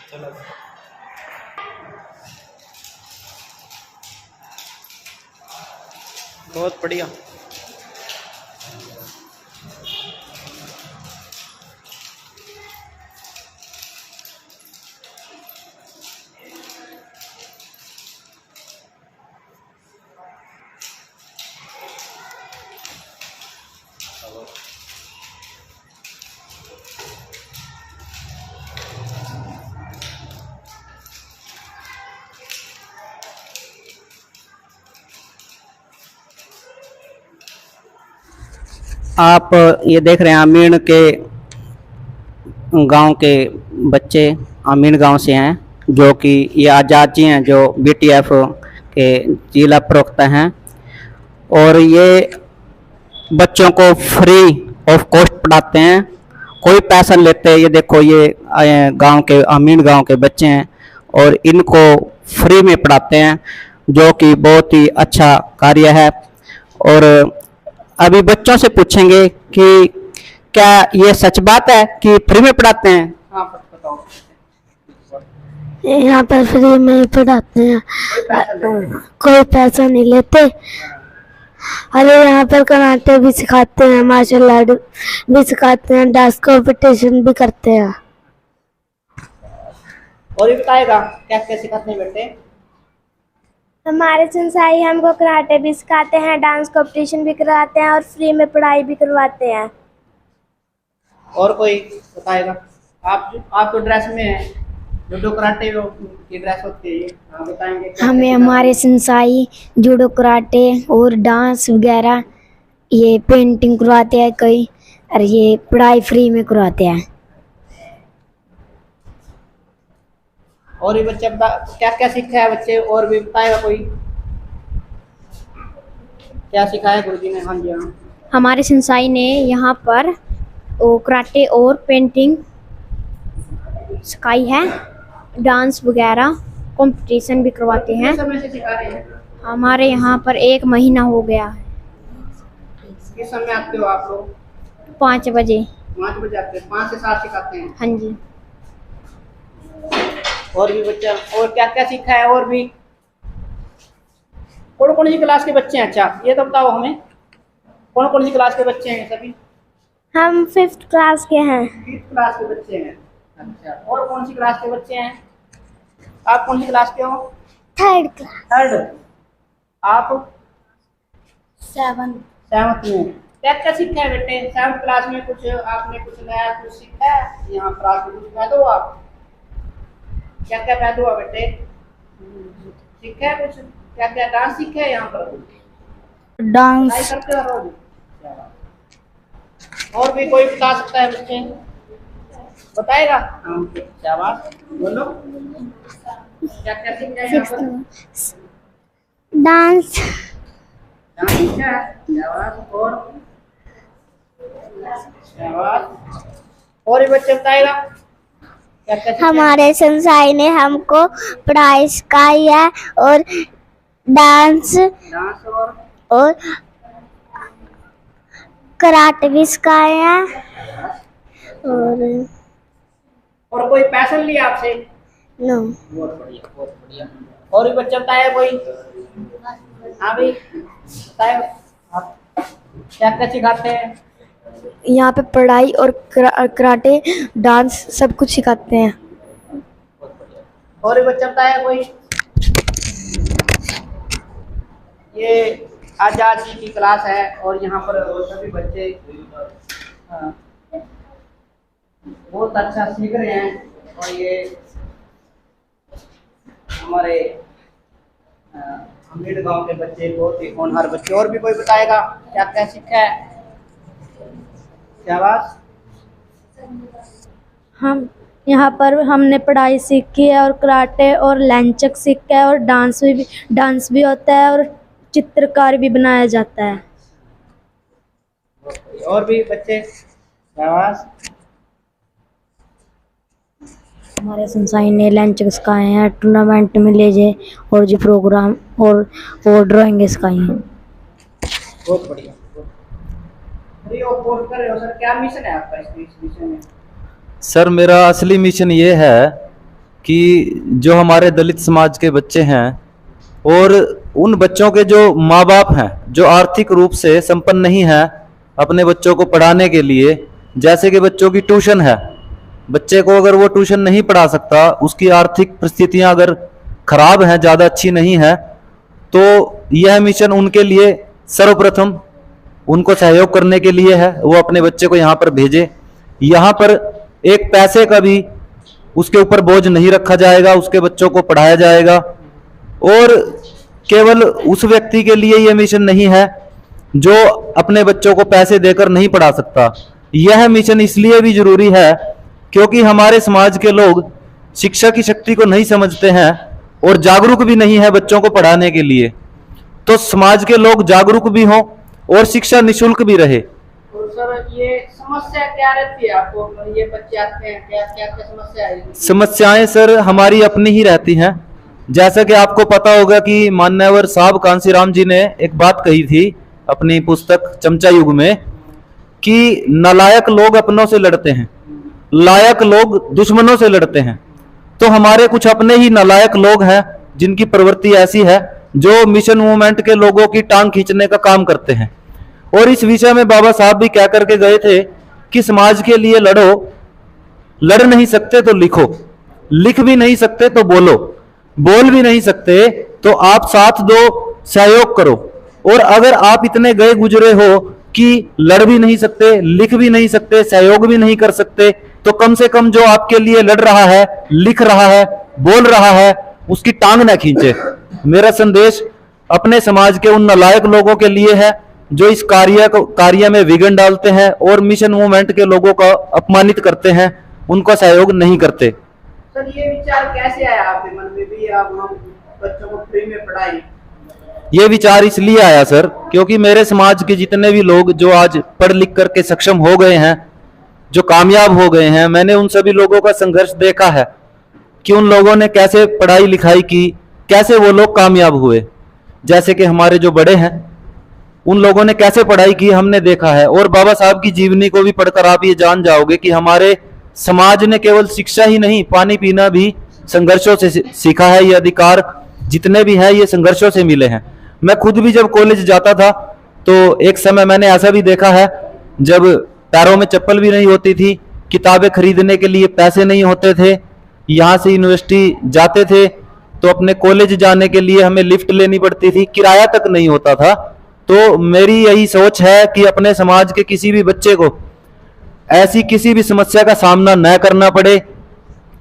चलो बहुत बढ़िया। आप ये देख रहे हैं अमीन के गांव के बच्चे अमीन गांव से हैं, जो कि ये आज़ाद जी हैं जो बीटीएफ के जिला प्रवक्ता हैं, और ये बच्चों को फ्री ऑफ कॉस्ट पढ़ाते हैं, कोई पैसा लेते हैं। ये देखो ये गांव के अमीन गांव के बच्चे हैं और इनको फ्री में पढ़ाते हैं, जो कि बहुत ही अच्छा कार्य है। और अभी बच्चों से पूछेंगे कि क्या ये सच बात है कि फ्री में पढ़ाते हैं? हाँ बताओ। यहाँ पर फ्री में पढ़ाते हैं, कोई पैसा नहीं लेते। अरे यहाँ पर कराटे भी सिखाते हैं, मार्शल आर्ट भी सिखाते हैं, डांस कॉम्पिटिशन भी करते हैं। और ये बताएगा क्या क्या सिखाते हैं बेटे? हमारे संसाई हमको कराटे भी सिखाते हैं, डांस कंपटीशन भी कराते हैं और फ्री में पढ़ाई भी करवाते हैं। और कोई बताएगा? आप तो ड्रेस में है, जूडो कराटे की ड्रेस होती है, आप बताएंगे? हमें हमारे संसाई जूडो कराटे और डांस वगैरह ये पेंटिंग करवाते हैं कई, और ये पढ़ाई फ्री में करवाते हैं। और ये बच्चे क्या क्या सीखा है बच्चे? और भी बताएगा कोई क्या सिखाया गुरुजी ने? हाँ जी हाँ। हमारे संसाई ने यहाँ पर कराटे और पेंटिंग सिखाई है, डांस वगैरह कंपटीशन भी करवाते हैं। समय से सिखा रहे हैं? हमारे यहाँ पर 1 महीना हो गया है। किस समय आते हो आप लोग? 5 बजे। 5 बजे आते हैं? 5 से 7 सिखाते हैं? हाँ जी। और भी बच्चा और क्या क्या सीखा है? और भी कौन कौन सी क्लास के बच्चे हैं? अच्छा ये तो बताओ हमें, कौन कौन सी क्लास के बच्चे हैं सभी? हम 5th क्लास के हैं। 5th क्लास के बच्चे हैं। अच्छा, और कौन सी क्लास के बच्चे हैं? आप कौन सी क्लास के हो? 3rd class. 3rd। आप 7th। 7th में। क्या क्या सीखा है बेटे 7th क्लास में? कुछ आपने कुछ नया कुछ सीखा है? यहाँ क्लास में कुछ पैदा हुआ? क्या क्या पैदा हुआ बेटे? सीखा है कुछ? क्या क्या डांस सीखा है यहाँ पर? डांस करते हो रोज? और भी कोई बता सकता है बच्चे? बताएगा? शाबाश, बोलो क्या क्या सीखा है यहाँ पर? डांस डांस सीखा है? शाबाश। और शाबाश। और ये बच्चे बताएगा क्या क्या सीखा? हमारे संसाई ने हमको पढ़ाई सिखाई है और डांस डांस और कराटे भी सिखाए हैं और कोई पैशन लिया आपसे? नो बहुत बढ़िया, बहुत बढ़िया। और भी बच्चा बताया कोई? हाँ भाई बताए, आप क्या क्या सिखाते हैं? यहाँ पे पढ़ाई और कराटे डांस सब कुछ सिखाते हैं। और भी बच्चा बताया कोई? ये आजाद जी की क्लास है और यहाँ पर सभी बच्चे बहुत अच्छा सीख रहे हैं और ये हमारे अमीर गांव के बच्चे बहुत ही होनहार बच्चे। और भी कोई बताएगा क्या क्या सीखा है? क्या बात? हम यहाँ पर हमने पढ़ाई सीखी है और कराटे और लैंचक सीखा है और डांस भी होता है और चित्रकार भी बनाया जाता है। और भी बच्चे? क्या बात? हमारे संसाई ने लंच सिखाए हैं, टूर्नामेंट में ले जाए और जो प्रोग्राम और ड्राइंग सिखाई हैं। बहुत बढ़िया। अरे वो कोर्स कर रहे हो सर, क्या मिशन है आपका इस विषय में? सर मेरा असली मिशन ये है कि जो हमारे दलित समाज के बच्चे हैं और उन बच्चों के जो माँ बाप हैं जो आर्थिक रूप से संपन्न नहीं हैं अपने बच्चों को पढ़ाने के लिए, जैसे कि बच्चों की ट्यूशन है, बच्चे को अगर वो ट्यूशन नहीं पढ़ा सकता, उसकी आर्थिक परिस्थितियां अगर खराब हैं, ज़्यादा अच्छी नहीं है, तो यह मिशन उनके लिए सर्वप्रथम उनको सहयोग करने के लिए है। वो अपने बच्चे को यहाँ पर भेजे, यहाँ पर एक पैसे का भी उसके ऊपर बोझ नहीं रखा जाएगा, उसके बच्चों को पढ़ाया जाएगा। और केवल उस व्यक्ति के लिए यह मिशन नहीं है जो अपने बच्चों को पैसे देकर नहीं पढ़ा सकता। यह मिशन इसलिए भी जरूरी है क्योंकि हमारे समाज के लोग शिक्षा की शक्ति को नहीं समझते हैं और जागरूक भी नहीं है बच्चों को पढ़ाने के लिए। तो समाज के लोग जागरूक भी हों और शिक्षा निःशुल्क भी रहे। तो सर ये समस्या क्या रहती है आपको? ये बच्चे आते हैं, क्या क्या क्या समस्या है? समस्याएं सर हमारी अपनी ही रहती हैं। जैसा कि आपको पता होगा कि मान्यवर साहब कांसीराम जी ने एक बात कही थी अपनी पुस्तक चमचा युग में कि नालायक लोग अपनों से लड़ते हैं, लायक लोग दुश्मनों से लड़ते हैं। तो हमारे कुछ अपने ही नालायक लोग हैं जिनकी प्रवृत्ति ऐसी है जो मिशन मूवमेंट के लोगों की टांग खींचने का काम करते हैं। और इस विषय में बाबा साहब भी कह करके गए थे कि समाज के लिए लड़ो, लड़ नहीं सकते तो लिखो, लिख भी नहीं सकते तो बोलो, बोल भी नहीं सकते तो आप साथ दो, सहयोग करो। और अगर आप इतने गए गुजरे हो कि लड़ भी नहीं सकते, लिख भी नहीं सकते, सहयोग भी नहीं कर सकते, तो कम से कम जो आपके लिए लड़ रहा है, लिख रहा है, बोल रहा है, उसकी टांग ना खींचे। मेरा संदेश अपने समाज के उन नालायक लोगों के लिए है जो इस कार्य में विघ्न डालते हैं और मिशन मूवमेंट के लोगों को अपमानित करते हैं, उनको सहयोग नहीं करते। सर ये विचार कैसे आया आपके मन में भी आप हम बच्चों को फ्री में पढ़ाएं? ये विचार इसलिए आया सर क्योंकि मेरे समाज के जितने भी लोग जो आज पढ़ लिख करके सक्षम हो गए हैं, जो कामयाब हो गए हैं, मैंने उन सभी लोगों का संघर्ष देखा है कि उन लोगों ने कैसे पढ़ाई लिखाई की, कैसे वो लोग कामयाब हुए। जैसे कि हमारे जो बड़े हैं उन लोगों ने कैसे पढ़ाई की हमने देखा है। और बाबा साहब की जीवनी को भी पढ़कर आप ये जान जाओगे कि हमारे समाज ने केवल शिक्षा ही नहीं, पानी पीना भी संघर्षों से सीखा है। ये अधिकार जितने भी हैं ये संघर्षों से मिले हैं। मैं खुद भी जब कॉलेज जाता था तो एक समय मैंने ऐसा भी देखा है जब पैरों में चप्पल भी नहीं होती थी, किताबें खरीदने के लिए पैसे नहीं होते थे, यहाँ से यूनिवर्सिटी जाते थे तो अपने कॉलेज जाने के लिए हमें लिफ्ट लेनी पड़ती थी, किराया तक नहीं होता था। तो मेरी यही सोच है कि अपने समाज के किसी भी बच्चे को ऐसी किसी भी समस्या का सामना न करना पड़े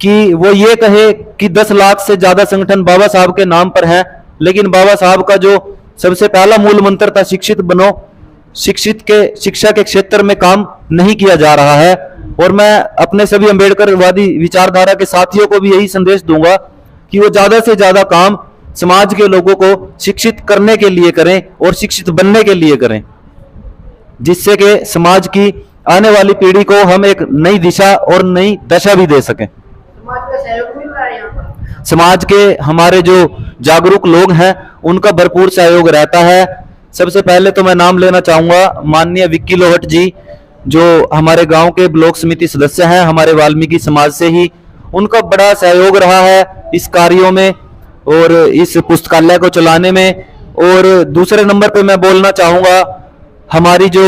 कि वो ये कहे कि 10 लाख से ज्यादा संगठन बाबा साहब के नाम पर हैं, लेकिन बाबा साहब का जो सबसे पहला मूल मंत्र था शिक्षित बनो, शिक्षा के क्षेत्र में काम नहीं किया जा रहा है। और मैं अपने सभी अम्बेडकरवादी विचारधारा के साथियों को भी यही संदेश दूंगा कि वो ज्यादा से ज्यादा काम समाज के लोगों को शिक्षित करने के लिए करें और शिक्षित बनने के लिए करें, जिससे कि समाज की आने वाली पीढ़ी को हम एक नई दिशा और नई दशा भी दे सकें। समाज के हमारे जो जागरूक लोग हैं उनका भरपूर सहयोग रहता है। सबसे पहले तो मैं नाम लेना चाहूंगा माननीय विक्की लोहट जी, जो हमारे गांव के ब्लॉक समिति सदस्य हैं, हमारे वाल्मीकि समाज से ही। उनका बड़ा सहयोग रहा है इस कार्यों में और इस पुस्तकालय को चलाने में। और दूसरे नंबर पे मैं बोलना चाहूंगा हमारी जो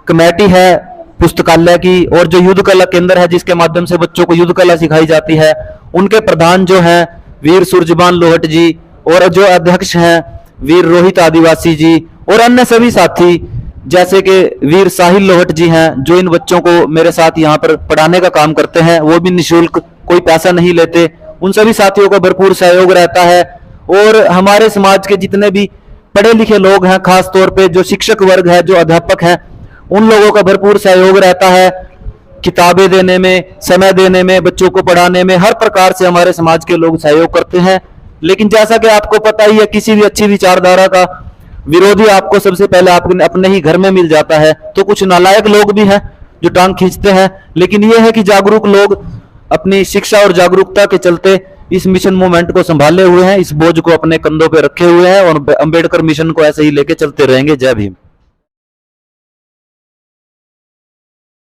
कमेटी है पुस्तकालय की और जो युद्ध कला केंद्र है जिसके माध्यम से बच्चों को युद्ध कला सिखाई जाती है, उनके प्रधान जो हैं वीर सूरजबान लोहट जी और जो अध्यक्ष हैं वीर रोहित आदिवासी जी और अन्य सभी साथी जैसे कि वीर साहिल लोहट जी हैं, जो इन बच्चों को मेरे साथ यहाँ पर पढ़ाने का काम करते हैं, वो भी निःशुल्क, कोई पैसा नहीं लेते। उन सभी साथियों का भरपूर सहयोग रहता है। और हमारे समाज के जितने भी पढ़े लिखे लोग हैं, खास तौर पे जो शिक्षक वर्ग है, जो अध्यापक हैं, उन लोगों का भरपूर सहयोग रहता है किताबें देने में, समय देने में, बच्चों को पढ़ाने में। हर प्रकार से हमारे समाज के लोग सहयोग करते हैं। लेकिन जैसा कि आपको पता ही है, किसी भी अच्छी विचारधारा का विरोधी आपको सबसे पहले अपने ही घर में मिल जाता है। तो कुछ नालायक लोग भी हैं जो टांग खींचते हैं, लेकिन यह है कि जागरूक लोग अपनी शिक्षा और जागरूकता के चलते इस मिशन मूवमेंट को संभाले हुए हैं, इस बोझ को अपने कंधों पे रखे हुए हैं और अंबेडकर मिशन को ऐसे ही लेके चलते रहेंगे। जय भीम।